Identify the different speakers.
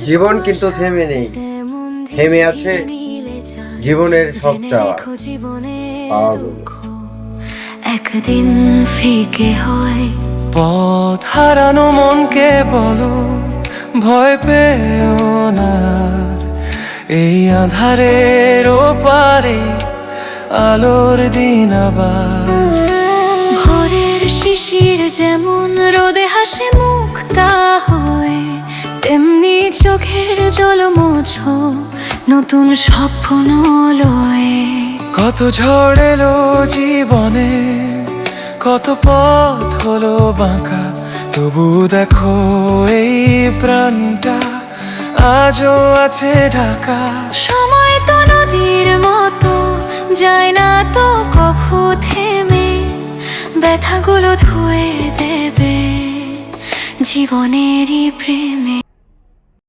Speaker 1: জীবন কিন্তু থেমে নেই, থেমে আছে জীবনের সব চাওয়া পাওয়াগুলো।
Speaker 2: একদিন ফিকে হয়।
Speaker 3: পথ হারানো মনকে বলো ভয় পেও না, এই আধারের ওপারে আলোর দিন আবার।
Speaker 2: ভোরের শিশির যেমন রোদে হাসে মুক্তা হয়, তেমনি চোখের জল মোছো নতুন স্বপ্ন লয়ে।
Speaker 3: কত ঝড় এলো জীবনে, কত পথ হলো বাঁকা, তবু দেখো এই প্রাণটা আজও আছে ঢাকা।
Speaker 2: সময় তো নদীর মতো যায় না তো কভু থেমে, ব্যথাগুলো ধুয়ে দেবে জীবনেরই প্রেমে।